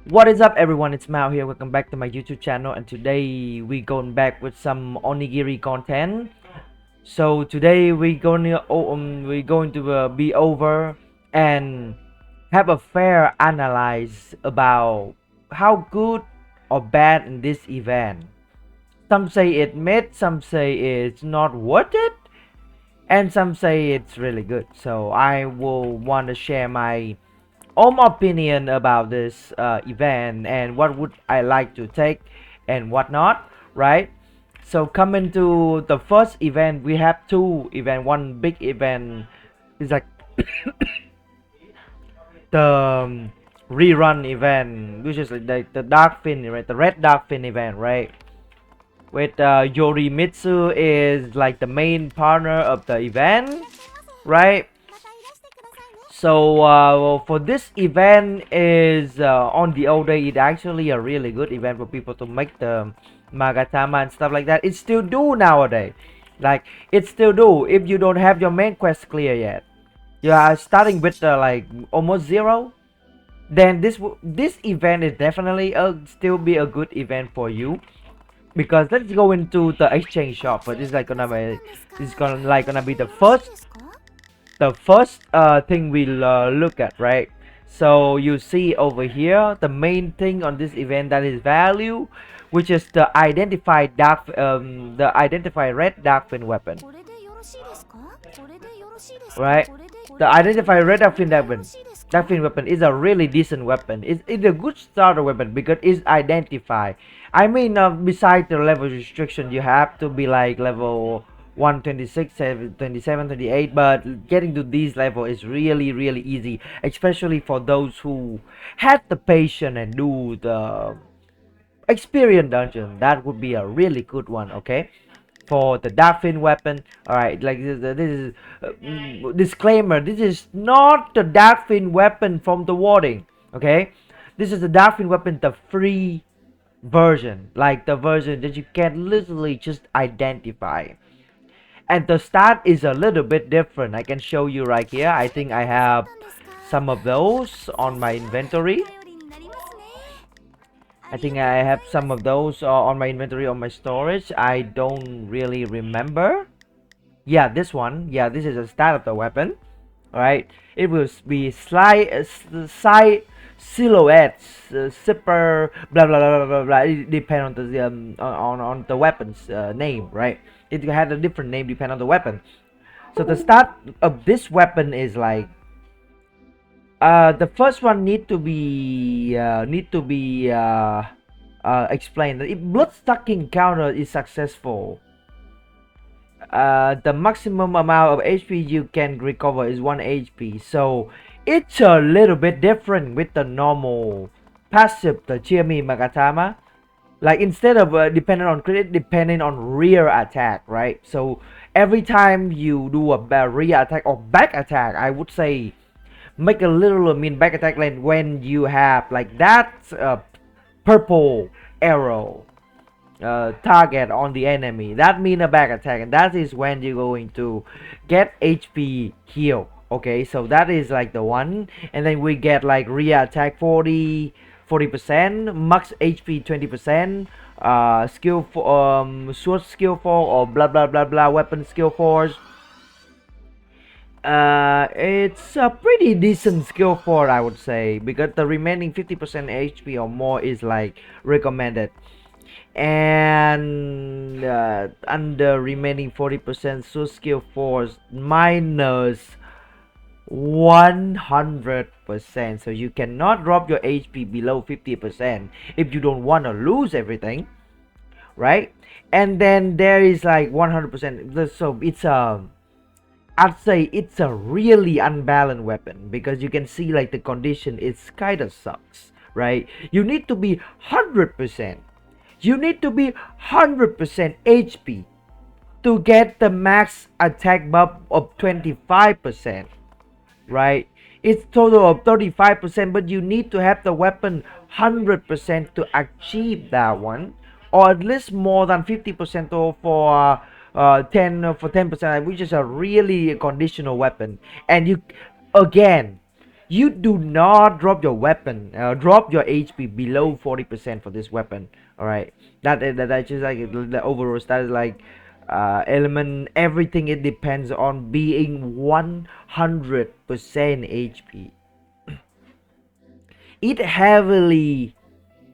What is up, everyone? It's Mao here. Welcome back to my YouTube channel, and today we going back with some onigiri content. So today we going to be over and have a fair analyze about how good or bad in this event. Some say it mid, some say it's not worth it, and some say it's really good. So I will want to share my own opinion about this event and what would I like to take and what not, right? So coming to the first event, we have two event. One big event is like the rerun event, which is like the dark fin, right? The red dark fin event, right? With Yorimitsu is like the main partner of the event, right? So for this event is on the old day, it actually a really good event for people to make the magatama and stuff like that. It still do nowadays, like it still do if you don't have your main quest clear yet. You are starting with like almost zero. Then this event is definitely still be a good event for you, because let's go into the exchange shop. But this is gonna be the first thing we'll look at, right? So you see over here the main thing on this event, that is value, which is the identified red dark fin weapon, right? The identified red dark fin weapon is a really decent weapon. It's a good starter weapon because it's identified. I mean, besides the level restriction, you have to be like level 126, 27, 28, but getting to these level is really easy, especially for those who had the patience and do the experience dungeon. That would be a really good one, okay? For the darkfin weapon, all right, like this is disclaimer, this is not the darkfin weapon from the warding, okay? This is the darkfin weapon, the free version, like the version that you can literally just identify. And the stat is a little bit different. I can show you right here. I think I have some of those on my inventory. I think I have some of those on my inventory, on my storage. I don't really remember. Yeah, this one. Yeah, this is the stat of the weapon. Alright, it will be side silhouettes, zipper, blah blah blah blah blah. It depends on the on the weapon's name, right? It had a different name depending on the weapon. So the start of this weapon is like the first one need to be explained. If blood sucking counter is successful, the maximum amount of HP you can recover is 1 HP. So it's a little bit different with the normal passive, the Chiyami Magatama. Like instead of depending on crit, depending on rear attack, right? So every time you do a rear attack or back attack, I would say make a little back attack lane when you have like that purple arrow target on the enemy. That means a back attack, and that is when you're going to get HP heal. Okay, so that is like the one, and then we get like rear attack 40%, max HP 20%, skill for sword skill 4 or blah blah blah blah weapon skill 4s. It's a pretty decent skill 4, I would say, because the remaining 50% HP or more is like recommended, and under remaining 40% so skill 4s minus 100%, so you cannot drop your HP below 50% if you don't want to lose everything, right? And then there is like 100%, so it's I'd say it's a really unbalanced weapon, because you can see like the condition is kind of sucks, right? You need to be 100%. You need to be 100% HP to get the max attack buff of 25%, right? It's total of 35%, but you need to have the weapon 100% to achieve that one, or at least more than 50% for 10%, which is a really conditional weapon. And you again, You do not drop your weapon, drop your HP below 40% for this weapon. All right, that's just like the overall stat is like element. Everything it depends on being 100% HP. It heavily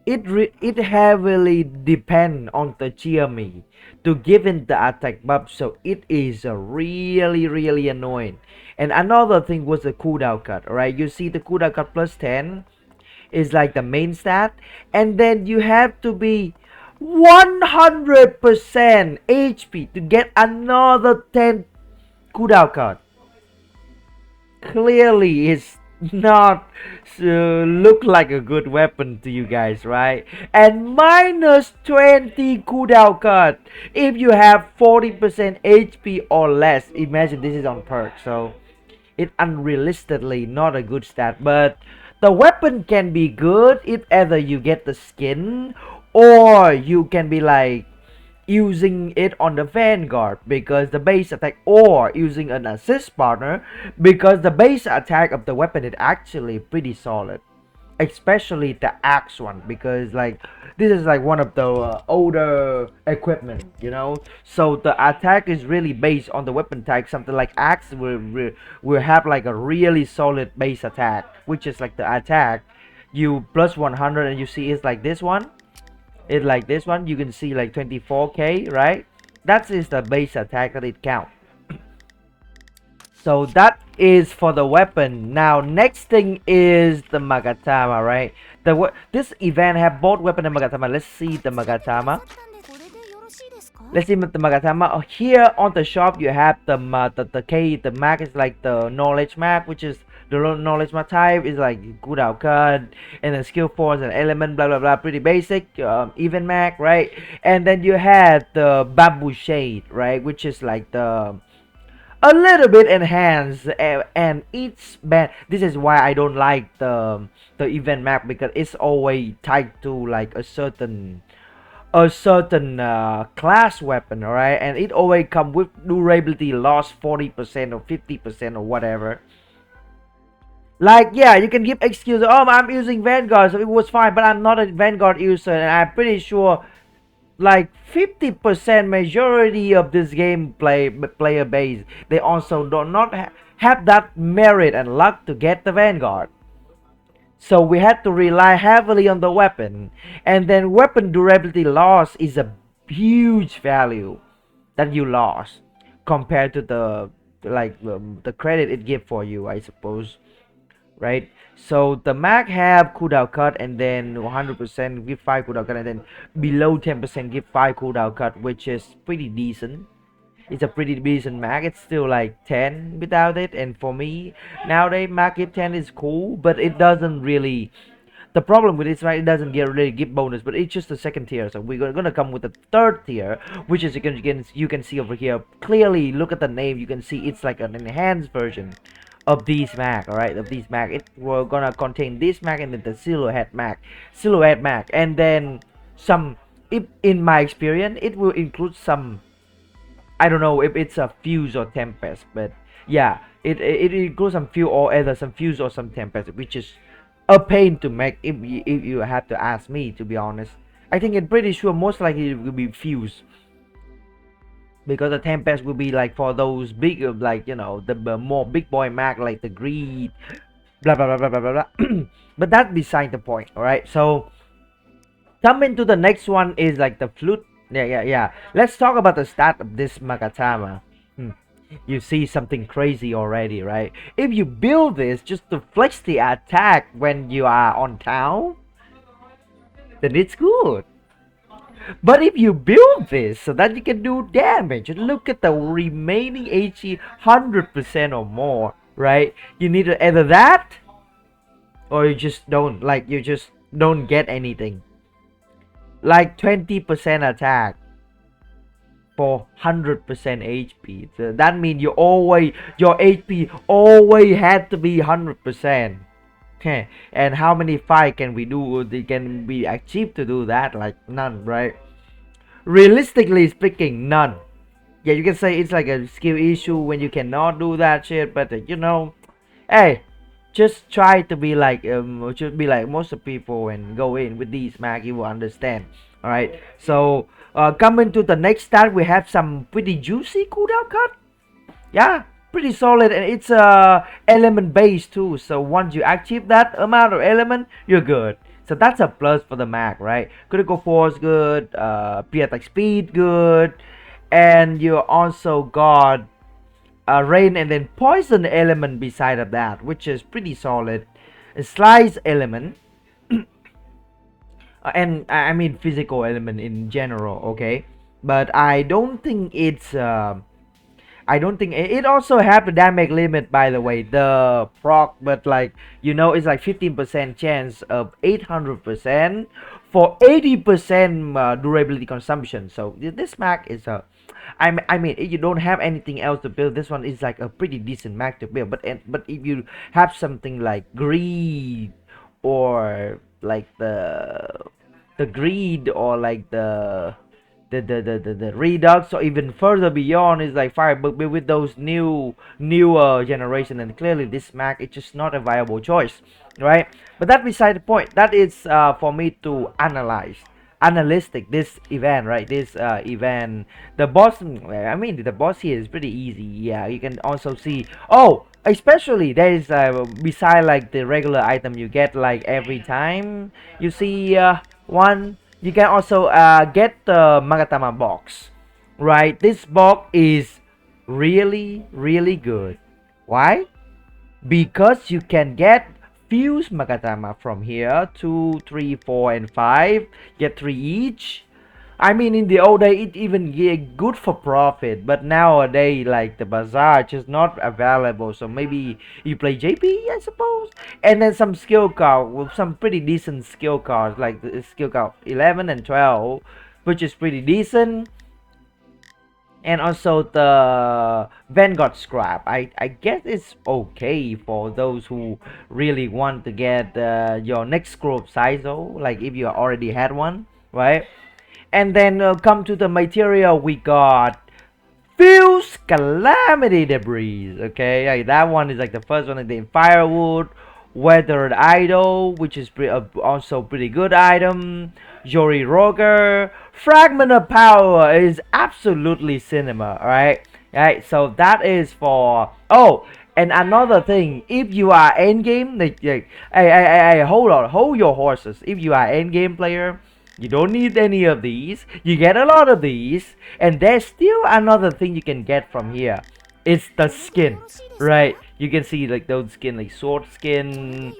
it heavily depend on the GME to give it the attack buff, so it is really annoying. And another thing was the cooldown cut. Alright, you see the cooldown cut plus 10 is like the main stat, and then you have to be 100% HP to get another 10 cooldown cut. Clearly it's not look like a good weapon to you guys, right? And minus 20 cooldown cut if you have 40% HP or less. Imagine this is on perk, so it unrealistically not a good stat, but the weapon can be good if either you get the skin or you can be like using it on the vanguard because the base attack, or using an assist partner because the base attack of the weapon is actually pretty solid, especially the axe one, because like this is like one of the older equipment, you know, so the attack is really based on the weapon type. Something like axe will have like a really solid base attack, which is like the attack you plus 100, and you see it's like this one. It's like this one, you can see like 24k, right? That is the base attack that it counts. So that is for the weapon. Now next thing is the Magatama, right? This event have both weapon and Magatama. Let's see the Magatama. Let's see the Magatama. Here on the shop you have the map is like the knowledge map, which is the knowledge map type is like good outcut, and then skill force and element, blah blah blah, pretty basic. Even mag, right? And then you had the bamboo shade, right, which is like the a little bit enhanced, and each band. This is why I don't like the event map, because it's always tied to like a certain class weapon, alright, and it always come with durability loss 40% or 50% or whatever. Like, yeah, you can give excuse, oh, I'm using Vanguard, so it was fine, but I'm not a Vanguard user, and I'm pretty sure like 50% majority of this game player base, they also do not have that merit and luck to get the Vanguard. So we had to rely heavily on the weapon, and then weapon durability loss is a huge value that you lost compared to the the credit it give for you, I suppose, right? So the mag have cooldown cut, and then 100% give 5 cooldown cut, and then below 10% give 5 cooldown cut, which is pretty decent. It's a pretty decent mag. It's still like 10 without it, and for me nowadays mag give 10 is cool, but it doesn't really, the problem with it is, right, it doesn't really give bonus, but it's just the second tier. So we're gonna come with the third tier, which is you can see over here clearly. Look at the name, you can see it's like an enhanced version of these mag. All right, of these mag, it will gonna contain this mag, and then the silhouette mag, and then some, if in my experience it will include some, I don't know if it's a fuse or tempest, but yeah, it includes some fuse, or either some fuse or some tempest, which is a pain to make if you have to ask me, to be honest. I think I'm pretty sure most likely it will be fuse, because the tempest will be like for those big, like, you know, the more big boy mag, like the greed, blah blah blah blah blah blah. But that's beside the point. All right, so coming to the next one is like the flute. Yeah. Let's talk about the stat of this Magatama. You see something crazy already, right? If you build this just to flex the attack when you are on town, then it's good. But if you build this so that you can do damage, and look at the remaining HP 100% or more, right? You need to either that, or you just don't, like, you just don't get anything. Like 20% attack for 100% HP. So that means you always, your HP always had to be 100%. Okay, and how many fight can we do? They can be achieved to do that? Like none, right? Realistically speaking, none. Yeah, you can say it's like a skill issue when you cannot do that shit, but you know, hey, just try to be like should be like most of people and go in with these mag, you will understand. All right, so coming to the next stat, we have some pretty juicy cooldown cut. Yeah, pretty solid, and it's element based too, so once you achieve that amount of element, you're good. So that's a plus for the mag, right? Critical force good, attack speed good, and you also got rain and then poison element beside of that, which is pretty solid. A slice element, and I mean physical element in general, okay? But I don't think it's I don't think it also have the damage limit, by the way, the proc, but like, you know, it's like 15% chance of 800% for 80% durability consumption. So this mag is a, I mean, if you don't have anything else to build, this one is like a pretty decent mag to build. But if you have something like greed, or like the greed, or like the redux, or even further beyond is like fire, but with those newer generation, and clearly this mag is just not a viable choice, right? But that beside the point. That is for me to analytic this event, right? This event, the boss, I mean the boss here is pretty easy. Yeah, you can also see, oh, especially there is beside like the regular item you get like every time you see one, you can also get the Magatama box, right? This box is really good. Why? Because you can get fuse Magatama from here, 2, 3, 4, and 5. Get 3 each. I mean, in the old day, it even get good for profit, but nowadays, like the bazaar, just not available. So maybe you play JP, I suppose, and then some skill card with some pretty decent skill cards, like the skill card 11 and 12, which is pretty decent. And also the Vanguard scrap, I guess it's okay for those who really want to get your next group size, though, like if you already had one, right? And then come to the material, we got fuse calamity debris. Okay, like that one is like the first one, and then firewood, weathered idol, which is also pretty good item. Yori Roger, fragment of power is absolutely cinema, right? So that is for, oh, and another thing, if you are end game, like hey, hold on, hold your horses. If you are end game player, you don't need any of these. You get a lot of these, and there's still another thing you can get from here. It's the skin, right? You can see like those skin, like sword skin,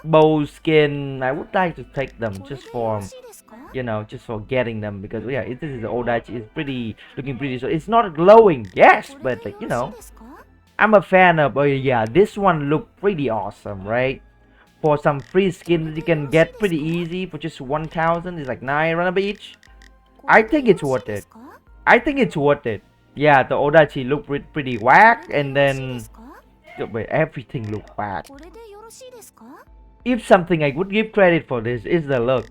bow skin. I would like to take them just for, you know, just for getting them, because yeah, this is the Odachi. It's pretty looking pretty. So it's not glowing, yes, but like, you know, I'm a fan of. Oh yeah, this one look pretty awesome, right? For some free skins you can get pretty easy for just 1,000. It's like 9 run each. I think it's worth it. I think it's worth it. Yeah, the Odachi look pretty whack, and then wait, everything look whack. If something I would give credit for this is the look.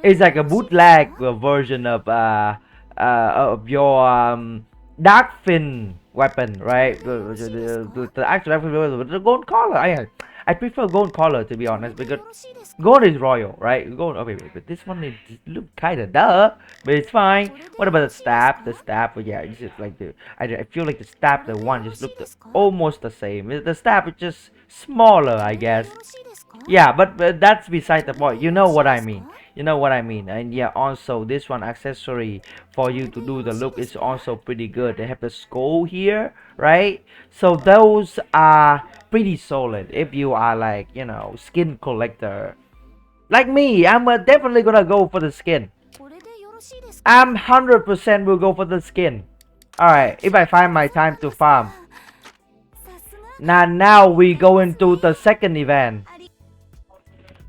It's like a bootleg version of your dark fin weapon, right? The actual weapon with the gold collar. I prefer gold collar, to be honest, because gold is royal, right? Gold. Okay, but this one is look kind of duh, but it's fine. What about the stab? The stab, yeah, it's just like the. I feel like the stab, the one just looked almost the same. The stab is just smaller, I guess. Yeah, but that's beside the point. You know what I mean. You know what I mean. And yeah, also this one accessory for you to do the look is also pretty good. They have the skull here, right? So those are pretty solid if you are like, you know, skin collector. Like me, I'm definitely gonna go for the skin. I'm 100% will go for the skin. Alright, if I find my time to farm. Now we go into the second event.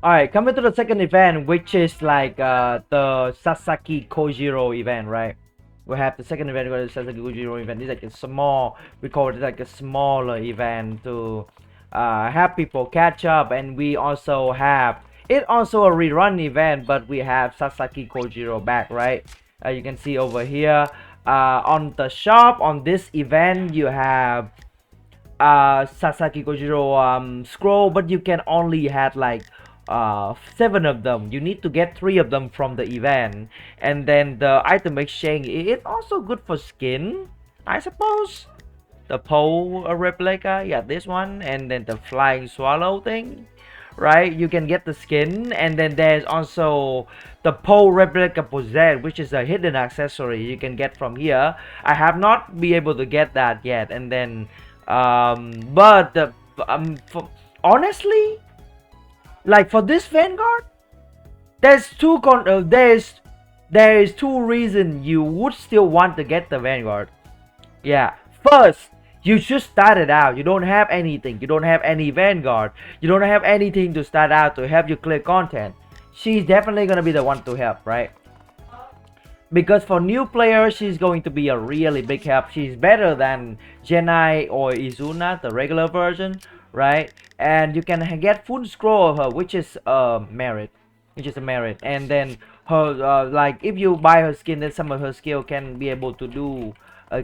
Alright, coming to the second event, which is like the Sasaki Koujiro event, right? We have the second event, the Sasaki Koujiro event. It's like a small, we call it like a smaller event to have people catch up, and we also have it also a rerun event, but we have Sasaki Koujiro back, right? You can see over here on the shop on this event you have Sasaki Koujiro scroll, but you can only had like 7 of them. You need to get 3 of them from the event, and then the item exchange is also good for skin, I suppose. The pole replica, yeah, this one, and then the flying swallow thing, right? You can get the skin, and then there's also the pole replica possessed, which is a hidden accessory you can get from here. I have not been able to get that yet, and then but honestly, like for this Vanguard, there's there is 2 reasons you would still want to get the Vanguard. Yeah, first, you just started out. You don't have anything. You don't have any Vanguard. You don't have anything to start out to help you clear content. She's definitely gonna be the one to help, right? Because for new players, she's going to be a really big help. She's better than Genai or Izuna, the regular version, right? And you can get full scroll of her, which is a merit. And then her, like, if you buy her skin, then some of her skill can be able to do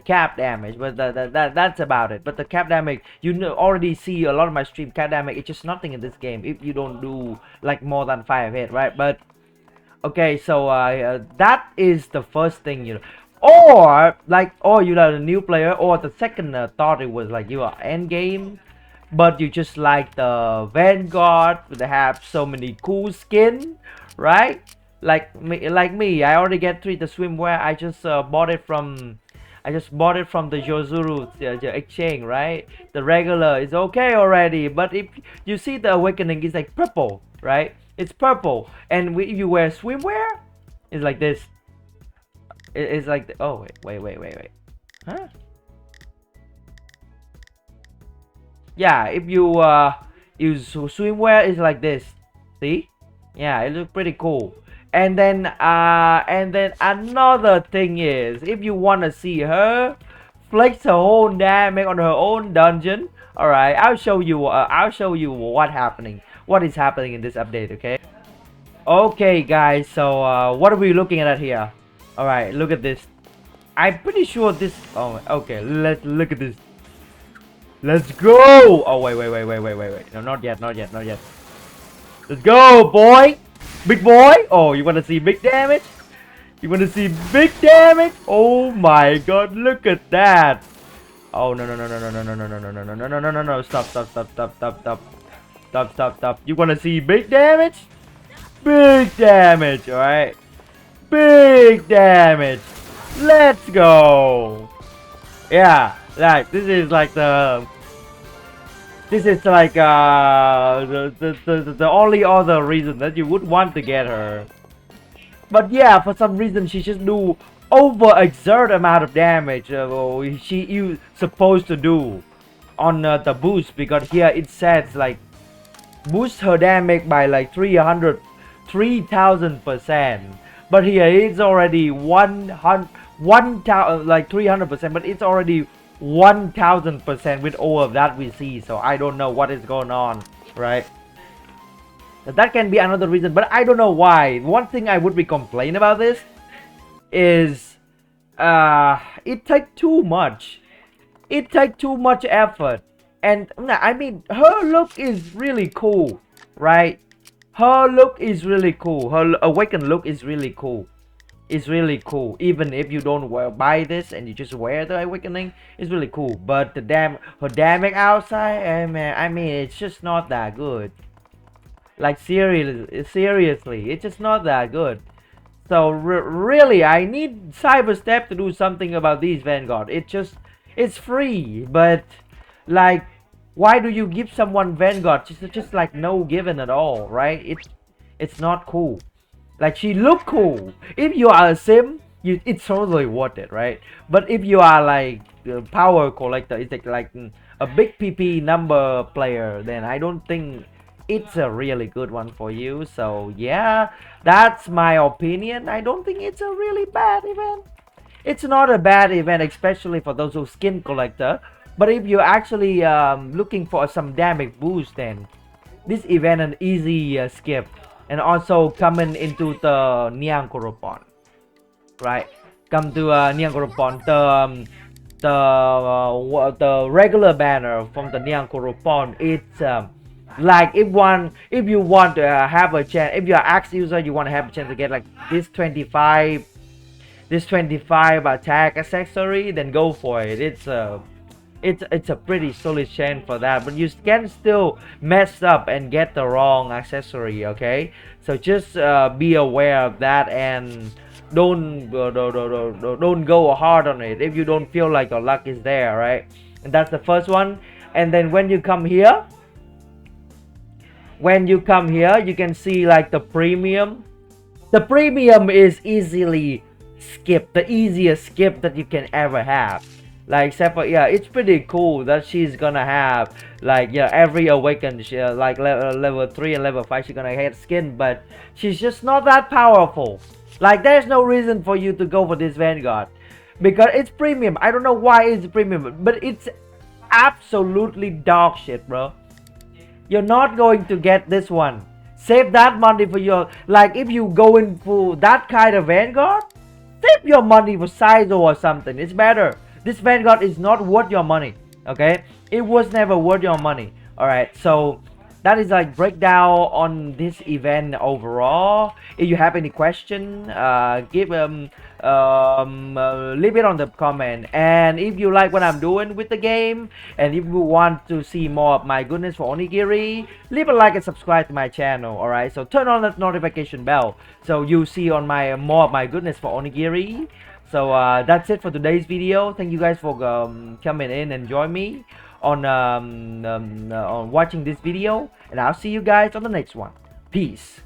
cap damage, but that's about it. But the cap damage, you already see a lot of my stream, cap damage, it's just nothing in this game if you don't do like more than 5 hit, right? But okay, so that is the first thing, you know. Or like, or you are a new player, or the second thought it was like you are end game, but you just like the Vanguard they have so many cool skin, right? Like me, I already get 3 the swimwear. I just bought it from the Yozuru exchange, right? The regular is okay already, but if you see the awakening is like purple, right? It's purple, and if you wear swimwear, it's like this. It's like oh wait, huh? Yeah, if you use swimwear, it's like this. See? Yeah, it looks pretty cool. And then another thing is, if you wanna see her flex her own damage on her own dungeon, all right, I'll show you what is happening in this update. Okay guys, so what are we looking at here? All right, look at this. I'm pretty sure this, oh okay, let's look at this. Let's go. Oh wait, no, not yet. Let's go, boy. Big boy. Oh, you want to see big damage? Oh my god, look at that. Oh no. Stop. You want to see big damage? All right. Big damage. Let's go. Yeah, like this is like the only other reason that you would want to get her. But yeah, for some reason she just do overexert amount of damage she is supposed to do on the boost, because here it says like boost her damage by like 3,000%, but here it's already 1,000 like 300%, but it's already 1,000% with all of that we see. So I don't know what is going on, right? That can be another reason, but I don't know why. One thing I would be complaining about this is it takes too much. It takes too much effort. And I mean, her look is really cool, right? Her look is really cool. Her awakened look is really cool. It's really cool. Even if you don't buy this and you just wear the awakening, it's really cool. But the her damage outside, I mean, it's just not that good. Like seriously, it's just not that good. So really, I need Cyberstep to do something about these Vanguard. It's free, but like, why do you give someone Vanguard? Just like no given at all, right? It's not cool. Like, she look cool. If you are a sim, it's totally worth it, right? But if you are like a power collector, it's like a big PP number player, then I don't think it's a really good one for you. So yeah, that's my opinion. I don't think it's a really bad event. It's not a bad event, especially for those who skin collector. But if you're actually looking for some damage boost, then this event an easy skip. And also coming into the Niang Koropon, right? Come to Niang Koropon. the regular banner from the Neon Corrupon. It's like if you want to have a chance, if you're an axe user, you want to have a chance to get like this 25 attack accessory, then go for it. It's a pretty solid chance for that, but you can still mess up and get the wrong accessory. Okay, so just be aware of that, and don't go hard on it if you don't feel like your luck is there, right? And that's the first one. And then when you come here, you can see like the premium. The premium is easily skipped, the easiest skip that you can ever have. Like, except for, yeah, it's pretty cool that she's gonna have like, yeah, every awakened, like level 3 and level 5 she's gonna get skin, but she's just not that powerful. Like, there's no reason for you to go for this Vanguard because it's premium. I don't know why it's premium, but it's absolutely dog shit, bro. You're not going to get this one. Save that money for your, like, if you go in for that kind of Vanguard, save your money for Saizo or something. It's better. This Vanguard is not worth your money. Okay, it was never worth your money. All right, so that is like breakdown on this event overall. If you have any question, leave it on the comment. And if you like what I'm doing with the game, and if you want to see more of my goodness for Onigiri, leave a like and subscribe to my channel. All right, so turn on that notification bell so you see on my more of my goodness for Onigiri. So that's it for today's video. Thank you guys for coming in and join me on watching this video, and I'll see you guys on the next one. Peace.